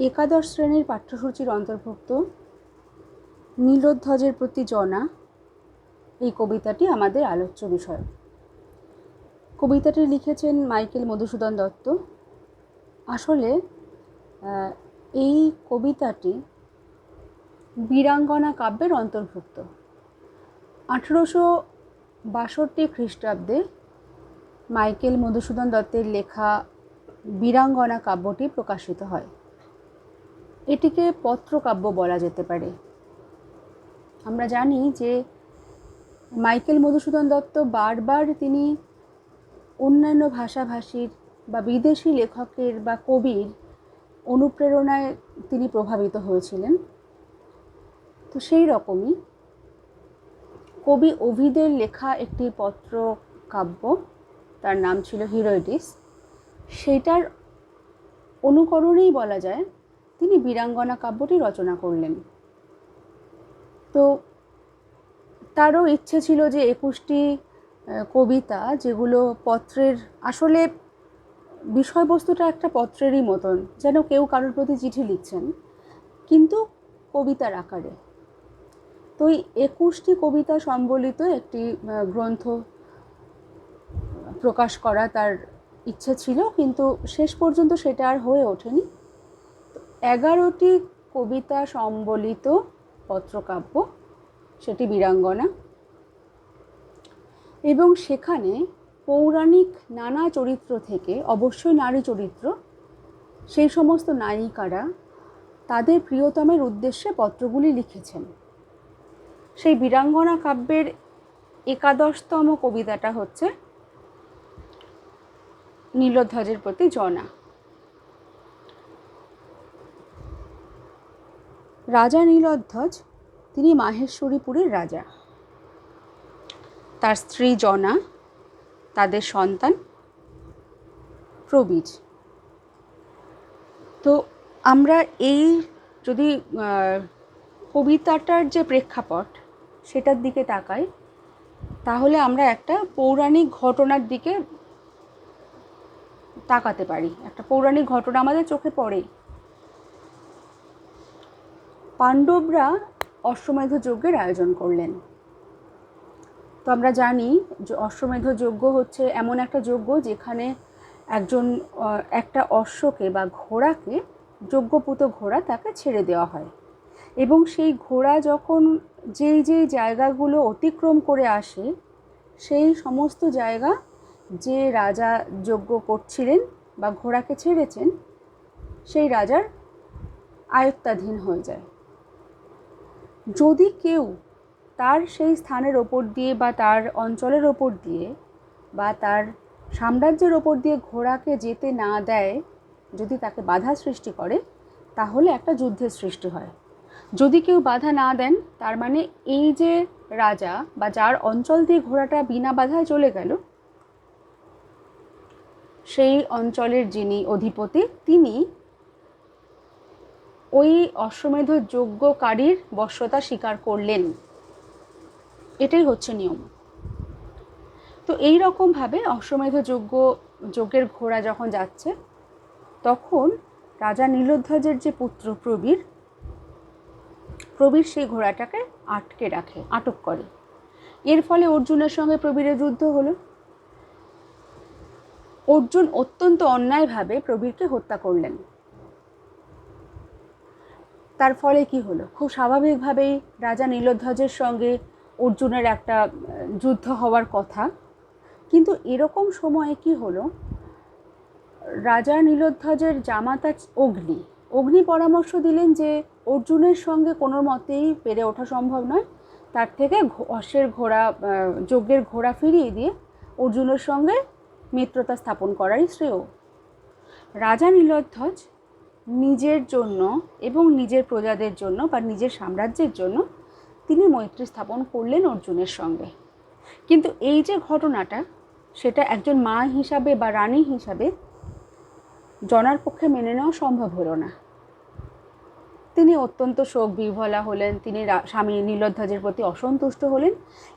একাদশ শ্রেণীর পাঠ্যসূচির অন্তর্ভুক্ত নীলোধ্বজের প্রতি জনা এই কবিতাটি আমাদের আলোচ্য বিষয়। কবিতাটি লিখেছেন মাইকেল মধুসূদন দত্ত। আসলে এই কবিতাটি বীরাঙ্গনা কাব্যের অন্তর্ভুক্ত। 1862 খ্রিস্টাব্দে মাইকেল মধুসূদন দত্তের লেখা বীরাঙ্গনা কাব্যটি প্রকাশিত হয়। এটিকে পত্রকাব্য বলা যেতে পারে। আমরা জানি যে মাইকেল মধুসূদন দত্ত বারবার তিনি অন্যান্য ভাষাভাষীর বা বিদেশি লেখকের বা কবির অনুপ্রেরণায় তিনি প্রভাবিত হয়েছিলেন। তো সেই রকমই কবি ওভিদের লেখা একটি পত্র কাব্য, তার নাম ছিল হিরোইডিস, সেইটার অনুকরণেই বলা যায় তিনি বীরাঙ্গনা কাব্যটি রচনা করলেন। তো তারও ইচ্ছে ছিল যে 21টি কবিতা, যেগুলো পত্রের, আসলে বিষয়বস্তুটা একটা পত্রেরই মতন, যেন কেউ কারোর প্রতি চিঠি লিখছেন কিন্তু কবিতার আকারে। তো এই 21টি কবিতা সম্বলিত একটি গ্রন্থ প্রকাশ করা তার ইচ্ছে ছিল, কিন্তু শেষ পর্যন্ত সেটা আর হয়ে ওঠেনি। 11টি কবিতা সম্বলিত পত্রকাব্য, সেটি বীরাঙ্গনা, এবং সেখানে পৌরাণিক নানা চরিত্র থেকে, অবশ্যই নারী চরিত্র, সেই সমস্ত নায়িকারা তাদের প্রিয়তমের উদ্দেশ্যে পত্রগুলি লিখেছেন। সেই বীরাঙ্গনা কাব্যের 11তম কবিতাটা হচ্ছে নীলোধ্বজের প্রতি জনা। রাজা নীলোধ্বজ তিনি মাহেশ্বরীপুরের রাজা। তার স্ত্রী জনা, তাদের সন্তান প্রবীর। তো আমরা এই যদি কবিতাটার যে প্রেক্ষাপট সেটার দিকে তাকাই, তাহলে আমরা একটা পৌরাণিক ঘটনার দিকে তাকাতে পারি। একটা পৌরাণিক ঘটনা আমাদের চোখে পড়ে। পাণ্ডবরা অশ্বমেধ যজ্ঞের আয়োজন করলেন। তো আমরা জানি যে অশ্বমেধ যজ্ঞ হচ্ছে এমন একটা যজ্ঞ যেখানে একটা অশ্বকে বা ঘোড়াকে, যজ্ঞপুত ঘোড়া, তাকে ছেড়ে দেওয়া হয়, এবং সেই ঘোড়া যখন যেই যেই জায়গাগুলো অতিক্রম করে আসে, সেই সমস্ত জায়গা যে রাজা যজ্ঞ করছিলেন বা ঘোড়াকে ছেড়েছেন সেই রাজার আয়ত্তাধীন হয়ে যায়। যদি কেউ তার সেই স্থানের ওপর দিয়ে বা তার অঞ্চলের ওপর দিয়ে বা তার সাম্রাজ্যের ওপর দিয়ে ঘোড়াকে যেতে না দেয়, যদি তাকে বাধা সৃষ্টি করে, তাহলে একটা যুদ্ধের সৃষ্টি হয়। যদি কেউ বাধা না দেন, তার মানে এই যে রাজা বা যার অঞ্চল দিয়ে ঘোড়াটা বিনা বাধায় চলে গেল, সেই অঞ্চলের যিনি অধিপতি, তিনি ওই অশ্বমেধ যজ্ঞকারীর বশ্যতা স্বীকার করলেন। এটাই হচ্ছে নিয়ম। তো এই রকমভাবে অশ্বমেধ যজ্ঞের ঘোড়া যখন যাচ্ছে, তখন রাজা নীলোধ্বজের যে পুত্র প্রবীর সেই ঘোড়াটাকে আটক করে। এর ফলে অর্জুনের সঙ্গে প্রবীরের যুদ্ধ হলো। অর্জুন অত্যন্ত অন্যায়ভাবে প্রবীরকে হত্যা করলেন। তার ফলে কি হলো? খুব স্বাভাবিকভাবেই রাজা নীলোধ্বজের সঙ্গে অর্জুনের একটা যুদ্ধ হওয়ার কথা, কিন্তু এরকম সময়ে কি হলো, রাজা নীলোধ্বজের জামাতা অগ্নি পরামর্শ দিলেন যে অর্জুনের সঙ্গে কোনো মতেই পেরে ওঠা সম্ভব নয়, তার থেকে যজ্ঞের ঘোড়া ফিরিয়ে দিয়ে অর্জুনের সঙ্গে মিত্রতা স্থাপন করাই শ্রেয়। রাজা নীলোধ্বজ নিজের জন্য এবং নিজের প্রজাদের জন্য বা নিজের সাম্রাজ্যের জন্য তিনি মৈত্রী স্থাপন করলেন অর্জুনের সঙ্গে। কিন্তু এই যে ঘটনাটা, সেটা একজন মা হিসাবে বা রানী হিসাবে জনার পক্ষে মেনে নেওয়া সম্ভব হলো না। তিনি অত্যন্ত শোক বিহ্বলা হলেন, তিনি স্বামী নীলোধ্বজের প্রতি অসন্তুষ্ট হলেন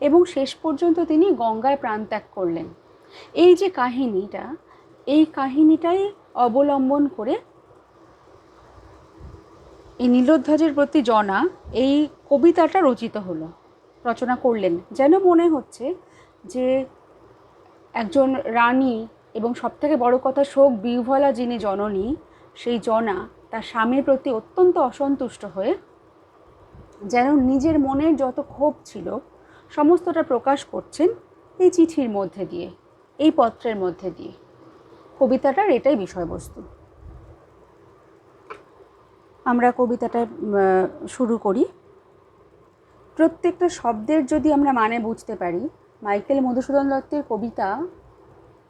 এবং শেষ পর্যন্ত তিনি গঙ্গায় প্রাণত্যাগ করলেন। এই যে কাহিনীটা, এই কাহিনীটাই অবলম্বন করে এই নীলোধ্বজের প্রতি জনা এই কবিতাটা রচনা করলেন, যেন মনে হচ্ছে যে একজন রানী এবং সবথেকে বড় কথা শোক বিহ্বলা যিনি জননী, সেই জনা তার স্বামীর প্রতি অত্যন্ত অসন্তুষ্ট হয়ে যেন নিজের মনের যত ক্ষোভ ছিল সমস্তটা প্রকাশ করছেন এই চিঠির মধ্যে দিয়ে, এই পত্রের মধ্যে দিয়ে। কবিতাটার এটাই বিষয়বস্তু। আমরা কবিতাটা শুরু করি। প্রত্যেকটা শব্দের যদি আমরা মানে বুঝতে পারি, মাইকেল মধুসূদন দত্তের কবিতা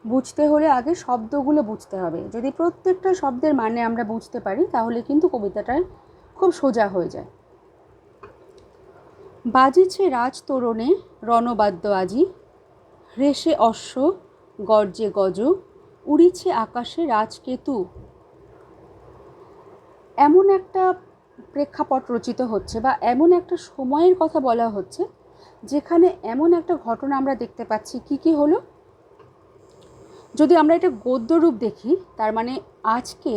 বুঝতে হলে আগে শব্দগুলো বুঝতে হবে। যদি প্রত্যেকটা শব্দের মানে আমরা বুঝতে পারি তাহলে কিন্তু কবিতাটা খুব সোজা হয়ে যায়। বাজিছে রাজ তোরণে রণবাদ্য আজি, হ্রেষে অশ্ব গর্জে গজ, উড়িছে আকাশে রাজকেতু। এমন একটা প্রেক্ষাপট রচিত হচ্ছে বা এমন একটা সময়ের কথা বলা হচ্ছে যেখানে এমন একটা ঘটনা আমরা দেখতে পাচ্ছি। কি হলো? যদি আমরা এটা গদ্যরূপ দেখি, তার মানে আজকে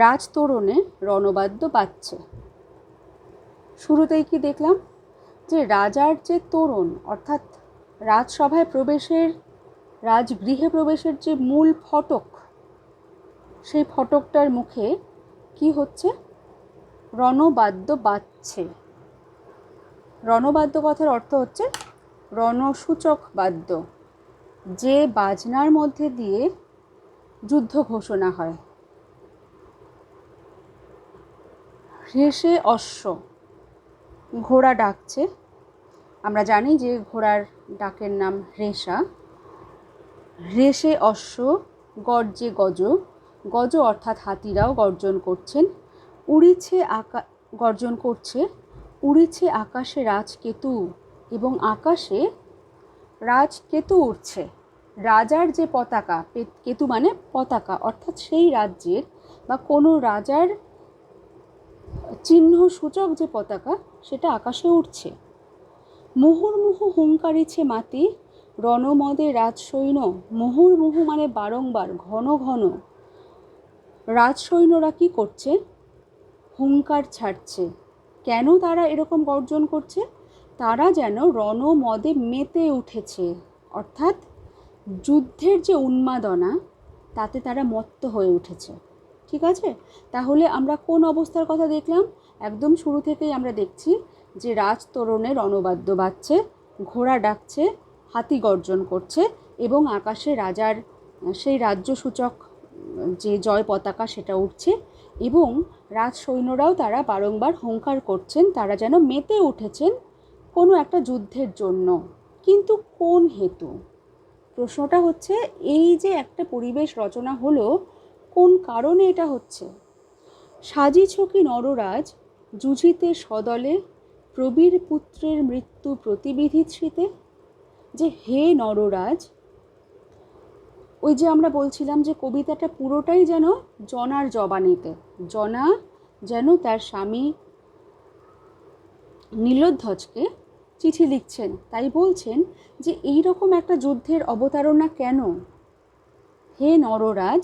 রাজতোরণে রণবাদ্য বাজছে। শুরুতেই কি দেখলাম? যে রাজার যে তোরণ, অর্থাৎ রাজসভায় প্রবেশের, রাজগৃহে প্রবেশের যে মূল ফটক, সেই ফটকটার মুখে কি হচ্ছে? রণবাদ্য বাজছে। রণবাদ্য কথার অর্থ হচ্ছে রণসূচক বাদ্য, যে বাজনার মধ্যে দিয়ে যুদ্ধ ঘোষণা হয়। হ্রেষে অশ্ব, ঘোড়া ডাকছে। আমরা জানি যে ঘোড়ার ডাকের নাম হ্রেষা। হ্রেষে অশ্ব গর্জে গজ, গজ অর্থাৎ হাতিরাও গর্জন করছেন। গর্জন করছে। উড়িছে আকাশে রাজকেতু, এবং আকাশে রাজকেতু উঠছে। রাজার যে পতাকা, কেতু মানে পতাকা, অর্থাৎ সেই রাজ্যের বা কোনো রাজার চিহ্ন সূচক যে পতাকা, সেটা আকাশে উঠছে। মুহুর্মুহু হুঙ্কারিছে মাতি, রণমদে রাজসৈন্য। মুহুর্মুহু মানে বারংবার, ঘন ঘন। রাজসৈন্যরা কি করছে? হুঙ্কার ছাড়ছে। কেন তারা এরকম গর্জন করছে? তারা যেন রণমদে মেতে উঠেছে, অর্থাৎ যুদ্ধের যে উন্মাদনা, তাতে তারা মত্ত হয়ে উঠেছে। ঠিক আছে? তাহলে আমরা কোন অবস্থার কথা দেখলাম? একদম শুরু থেকেই আমরা দেখছি যে রাজতোরণে রণবাদ্য বাজছে, ঘোড়া ডাকছে, হাতি গর্জন করছে, এবং আকাশে রাজার সেই রাজ্যসূচক যে জয় পতাকা সেটা উঠছে, এবং রাজ সৈন্যরাও তারা বারংবার হুঙ্কার করছেন, তারা যেন মেতে উঠেছেন কোনো একটা যুদ্ধের জন্য। কিন্তু কোন হেতু? প্রশ্নটা হচ্ছে, এই যে একটা পরিবেশ রচনা হলো, কোন কারণে এটা হচ্ছে? সাজিছ কি নররাজ যুঝিতে সদলে, প্রবীর পুত্রের মৃত্যু প্রতিবিধিশ্রিতে। যে হে নররাজ, ওই যে আমরা বলছিলাম যে কবিতাটা পুরোটাই যেন জনার জবানিতে। জনা যেন তার স্বামী নীলোধ্বজকে চিঠি লিখছেন, তাই বলছেন যে এই রকম একটা যুদ্ধের অবতারণা কেন? হে নররাজ,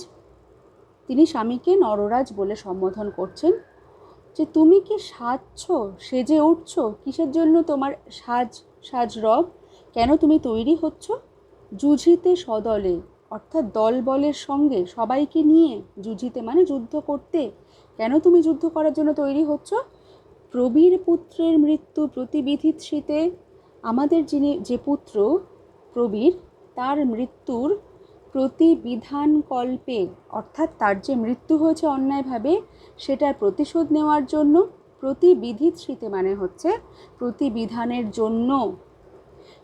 তিনি স্বামীকে নররাজ বলে সম্বোধন করছেন, যে তুমি কি সাজছ, সেজে উঠছ? কিসের জন্য তোমার সাজ রব? কেন তুমি তৈরি হচ্ছ? যুঝিতে সদলে, অর্থাৎ দলবলের সঙ্গে, সবাইকে নিয়ে। যুঝিতে মানে যুদ্ধ করতে। কেন তুমি যুদ্ধ করার জন্য তৈরি হচ্ছ? প্রবীর পুত্রের মৃত্যু প্রতিবিধিশ্রিতে, আমাদের যে পুত্র প্রবীর, তার মৃত্যুর প্রতিবিধান কল্পে, অর্থাৎ তার যে মৃত্যু হয়েছে অন্যায়ভাবে, সেটার প্রতিশোধ নেওয়ার জন্য। প্রতিবিধিশ্রিতে মানে হচ্ছে প্রতিবিধানের জন্য।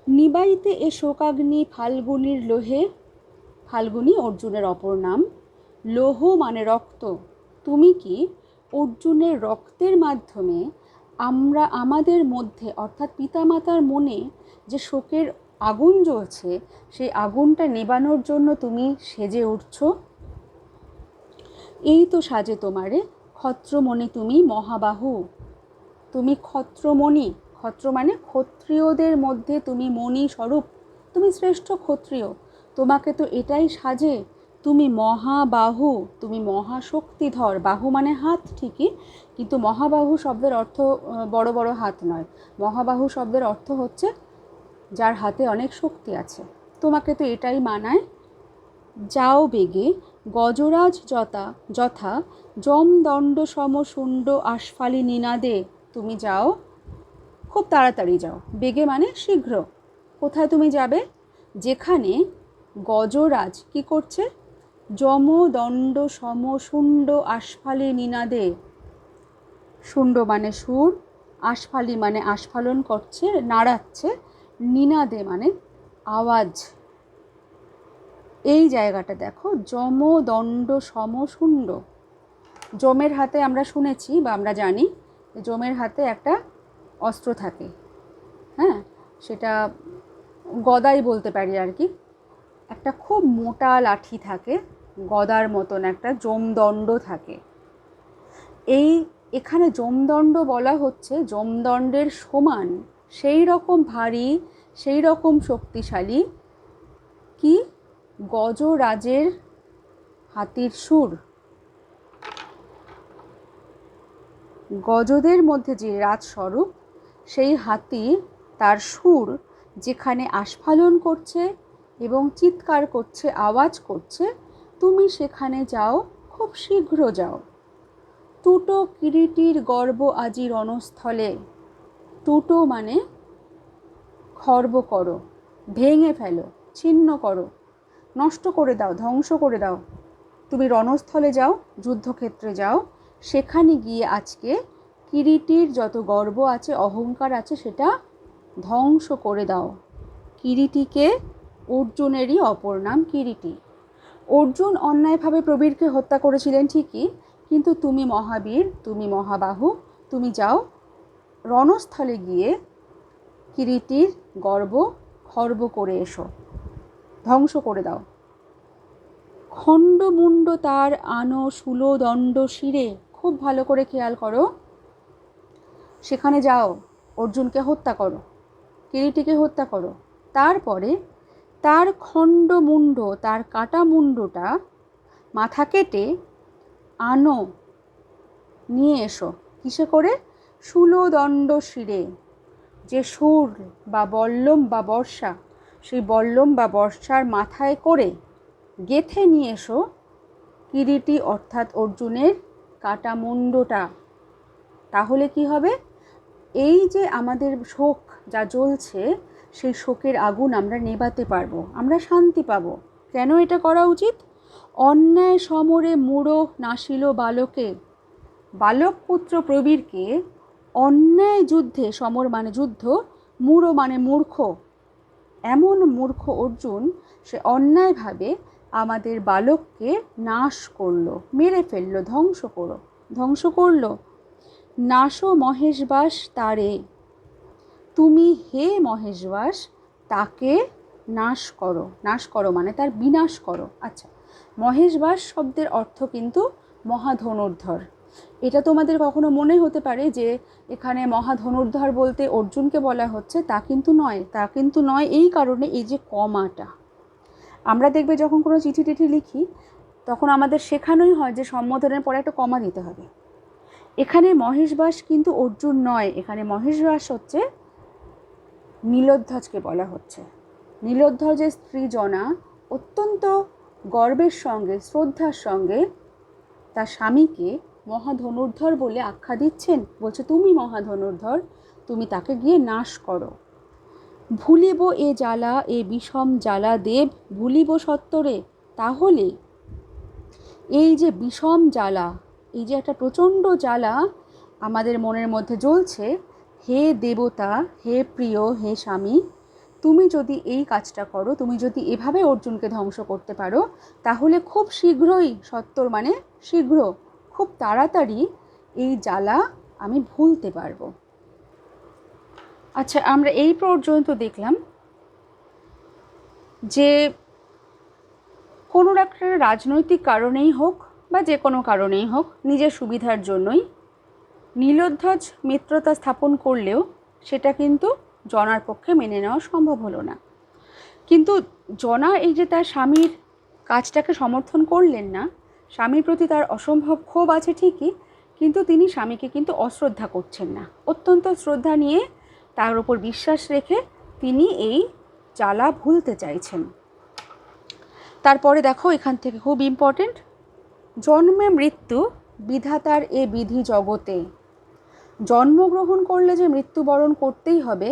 নিবাইতে এ শোকাগ্নি ফাল্গুনির লোহে, ফাল্গুনি অর্জুনের অপর নাম। লোহ মানে রক্ত। তুমি কি অর্জুনের রক্তের মাধ্যমে আমাদের মধ্যে, অর্থাৎ পিতামাতার মনে যে শোকের আগুন জ্বলছে, সেই আগুনটা নেবানোর জন্য তুমি সেজে উঠছ? এই তো সাজে তোমারে ক্ষত্রমণি তুমি মহাবাহু। তুমি ক্ষত্রমণি, ক্ষত্র মানে ক্ষত্রিয়দের মধ্যে তুমি মণি স্বরূপ, তুমি শ্রেষ্ঠ ক্ষত্রিয়। তোমাকে তো এটাই সাজে তুমি মহাবাহু, তুমি মহাশক্তিধর। বাহু মানে হাত ঠিকই, কিন্তু মহাবাহু শব্দের অর্থ বড় বড় হাত নয়। মহাবাহু শব্দের অর্থ হচ্ছে যার হাতে অনেক শক্তি আছে। তোমাকে তো এটাই মানায়। যাও বেগে, গজরাজ যথা যমদণ্ড সম শুণ্ড আস্ফালি নিনাদে। তুমি যাও, খুব তাড়াতাড়ি যাও। বেগে মানে শীঘ্র। কোথায় তুমি যাবে? যেখানে গজরাজ কি করছে? যমদণ্ড সম শুণ্ড আস্ফালি নিনাদে। শুণ্ড মানে সুর, আস্ফালি মানে আস্ফালন করছে, নাড়াচ্ছে, নিনাদে মানে আওয়াজ। এই জায়গাটা দেখো, যমদণ্ড সমশুণ্ড। যমের হাতে আমরা শুনেছি বা আমরা জানি যমের হাতে একটা অস্ত্র থাকে, হ্যাঁ, সেটা গদাই বলতে পারি আর কি। একটা খুব মোটা লাঠি থাকে, গদার মতন একটা যমদণ্ড থাকে। এখানে যমদণ্ড বলা হচ্ছে যমদণ্ডের সমান, সেই রকম ভারী, সেই রকম শক্তিশালী কি গজরাজের হাতির সুর। গজদের মধ্যে যে রাজস্বরূপ, সেই হাতি তার সুর যেখানে আস্ফালন করছে এবং চিৎকার করছে, আওয়াজ করছে, তুমি সেখানে যাও, খুব শীঘ্র যাও। টুটো কিরীটির গর্ব আজি রণস্থলে। টুটো মানে খর্ব করো, ভেঙে ফেলো, ছিন্ন করো, নষ্ট করে দাও, ধ্বংস করে দাও। তুমি রণস্থলে যাও, যুদ্ধক্ষেত্রে যাও, সেখানে গিয়ে আজকে কিরীটির যত গর্ব আছে, অহংকার আছে, সেটা ধ্বংস করে দাও। কিরীটিকে অর্জুনেরই অপর নাম কিরীটি। অর্জুন অন্যায়ভাবে প্রবীরকে হত্যা করেছিলেন ঠিকই, কিন্তু তুমি মহাবীর, তুমি মহাবাহু, তুমি যাও রণস্থলে গিয়ে কিরীটির গর্ব খর্ব করে এসো, ধ্বংস করে দাও। খণ্ডমুণ্ড তার আনো শূলদণ্ড শিরে। খুব ভালো করে খেয়াল করো, সেখানে যাও, অর্জুনকে হত্যা করো, কিরীটিকে হত্যা করো। তারপরে তার খণ্ডমুণ্ড, তার কাটা মুণ্ডটা, মাথা কেটে আনো, নিয়ে এসো। কিসে করে? শূলদণ্ড শিরে। যে শূল বা বল্লম বা বর্ষা, সেই বল্লম বা বর্ষার মাথায় করে গেথে নিয়ে এসো কিরীটি অর্থাৎ অর্জুনের কাটা মুণ্ডটা। তাহলে কি হবে? এই যে আমাদের শোক যা জ্বলছে, সেই শোকের আগুন আমরা নেভাতে পারবো, আমরা শান্তি পাবো। কেন এটা করা উচিত? অন্যায় সমরে মূঢ় নাসিল বালকে। বালক পুত্র প্রবীরকে অন্যায় যুদ্ধে, সমর মানে যুদ্ধ, মূঢ় মানে মূর্খ, এমন মূর্খ অর্জুন সে অন্যায়ভাবে আমাদের বালককে নাশ করলো, মেরে ফেললো, ধ্বংস করলো। নাশো মহেশবাস তারে। তুমি হে মহেশবাস তাকে নাশ করো। নাশ করো মানে তার বিনাশ করো। আচ্ছা, মহেশবাস শব্দের অর্থ কিন্তু মহাধনুর্ধর। এটা তোমাদের কখনো মনে হতে পারে যে এখানে মহাধনুর্ধর বলতে অর্জুনকে বলা হচ্ছে, তা কিন্তু নয়। এই কারণে এই যে কমাটা, আমরা দেখবে যখন কোনো চিঠি টিঠি লিখি তখন আমাদের শেখানোই হয় যে সম্বোধনের পরে একটা কমা দিতে হবে। এখানে মহেশবাস কিন্তু অর্জুন নয়, এখানে মহেশবাস হচ্ছে নীলোধ্বজকে বলা হচ্ছে। নীলোধ্বজের স্ত্রী জনা অত্যন্ত গর্বের সঙ্গে, শ্রদ্ধার সঙ্গে তার স্বামীকে মহাধনুর্ধর বলে আখ্যা দিচ্ছেন। বলছে তুমি মহাধনুর্ধর, তুমি তাকে গিয়ে নাশ করো। ভুলিব এ জ্বালা, এ বিষম জ্বালা দেব, ভুলিব সত্তরে। তাহলে এই যে বিষম জ্বালা, এই যে একটা প্রচণ্ড জ্বালা আমাদের মনের মধ্যে জ্বলছে, হে দেবতা, হে প্রিয়, হে স্বামী, তুমি যদি এই কাজটা করো, তুমি যদি এভাবে অর্জুনকে ধ্বংস করতে পারো, তাহলে খুব শীঘ্রই, সত্তর মানে শীঘ্র, খুব তাড়াতাড়ি এই জ্বালা আমি ভুলতে পারবো। আচ্ছা, আমরা এই পর্যন্ত দেখলাম যে কোনো একটা রাজনৈতিক কারণেই হোক বা যে কোনো কারণেই হোক, নিজের সুবিধার জন্যই নীলোধ্বজ মিত্রতা স্থাপন করলেও সেটা কিন্তু জনার পক্ষে মেনে নেওয়া সম্ভব হলো না। কিন্তু জনা এই যে তার স্বামীর কাজটাকে সমর্থন করলেন না। স্বামীর প্রতি তার অসম্ভব ক্ষোভ আছে ঠিকই, কিন্তু তিনি স্বামীকে কিন্তু অশ্রদ্ধা করছেন না। অত্যন্ত শ্রদ্ধা নিয়ে তার উপর বিশ্বাস রেখে তিনি এই জ্বালা ভুলতে চাইছেন। তারপরে দেখো এখান থেকে খুব ইম্পর্টেন্ট, জন্মে মৃত্যু বিধাতার এ বিধি জগতে। জন্মগ্রহণ করলে যে মৃত্যুবরণ করতেই হবে,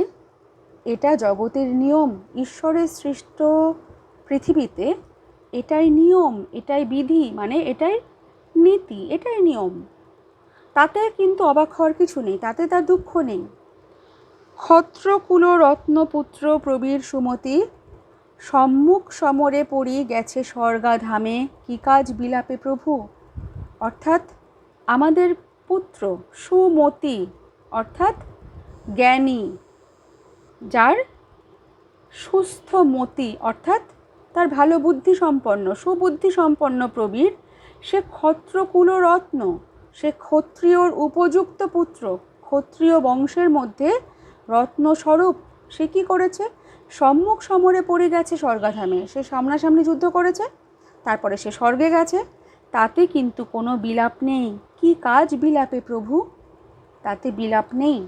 এটা জগতের নিয়ম। ঈশ্বরের সৃষ্ট পৃথিবীতে এটাই নিয়ম, এটাই বিধি, মানে এটাই নীতি, এটাই নিয়ম। তাতে কিন্তু অবাক হওয়ার কিছু নেই, তাতে তার দুঃখ নেই। ক্ষত্রকুল রত্নপুত্র প্রবীর সুমতি, সম্মুখ সমরে পড়ি গেছে স্বর্গাধামে, কি কাজ বিলাপে প্রভু। অর্থাৎ আমাদের পুত্র সুমতি অর্থাৎ জ্ঞানী, যার সুস্থ মতি অর্থাৎ তার ভালো বুদ্ধি সম্পন্ন, সুবুদ্ধি সম্পন্ন প্রবীর, সে ক্ষত্রকুল রত্ন, সে ক্ষত্রিয়র উপযুক্ত পুত্র, ক্ষত্রিয় বংশের মধ্যে রত্নস্বরূপ। সে কি করেছে? সম্মুখ সমরে পড়ে গেছে স্বর্গাধামে, সে সামনাসামনি যুদ্ধ করেছে, তারপরে সে স্বর্গে গেছে। তাতে কিন্তু কোনো বিলাপ নেই। কি কাজ বিলাপে প্রভু? তাতে বিলাপ নেই।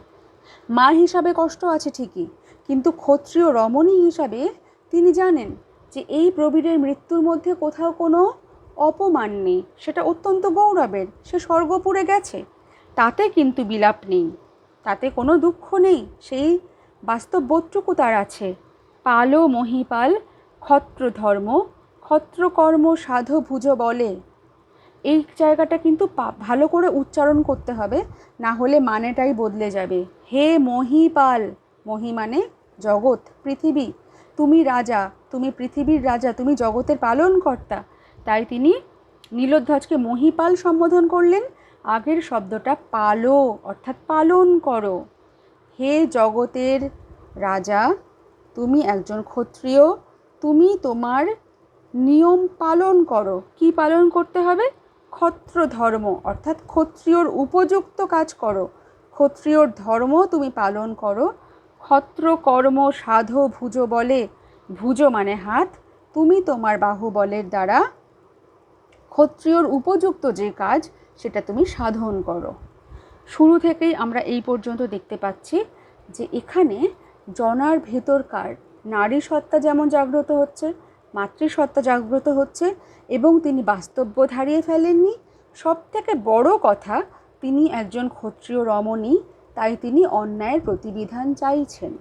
মা হিসাবে কষ্ট আছে ঠিকই, কিন্তু ক্ষত্রিয় রমণী হিসাবে তিনি জানেন যে এই প্রবীরের মৃত্যুর মধ্যে কোথাও কোনো অপমান নেই, সেটা অত্যন্ত গৌরবের। সে স্বর্গপুরে গেছে, তাতে কিন্তু বিলাপ নেই, তাতে কোনো দুঃখ নেই। সেই বাস্তব বোধটুকু তার আছে। পালো মহিপাল ক্ষত্র ধর্ম, ক্ষত্রকর্ম সাধু ভুজ বলে। এই জায়গাটা কিন্তু ভালো করে উচ্চারণ করতে হবে, না হলে মানেটাই বদলে যাবে। হে মহিপাল, মহি মানে জগৎ, পৃথিবী, তুমি রাজা, তুমি পৃথিবীর রাজা, তুমি জগতের পালনকর্তা। তাই তিনি নীলোধ্বজকে মহিপাল সম্বোধন করলেন। আগের শব্দটা পালো অর্থাৎ পালন করো। হে জগতের রাজা, তুমি একজন ক্ষত্রিয়, তুমি তোমার নিয়ম পালন করো। কি পালন করতে হবে? ক্ষত্র ধর্ম অর্থাৎ ক্ষত্রিয়র উপযুক্ত কাজ করো, ক্ষত্রিয়র ধর্ম তুমি পালন করো। ক্ষত্র কর্ম সাধো ভুজ বলে, ভুজ মানে হাত, তুমি তোমার বাহুবলের দ্বারা ক্ষত্রিয়র উপযুক্ত যে কাজ সেটা তুমি সাধন করো। শুরু থেকেই আমরা এই পর্যন্ত দেখতে পাচ্ছি যে এখানে জনার ভেতরকার নারী সত্তা যেমন জাগ্রত হচ্ছে, মাতৃসত্তা জাগ্রত হচ্ছে, এবং তিনি বাস্তববোধ হারিয়ে ফেলেননি। সব থেকে বড় কথা, তিনি একজন ক্ষত্রিয় রমণী, তাই তিনি অন্যায়ের প্রতিবিধান চাইছেন।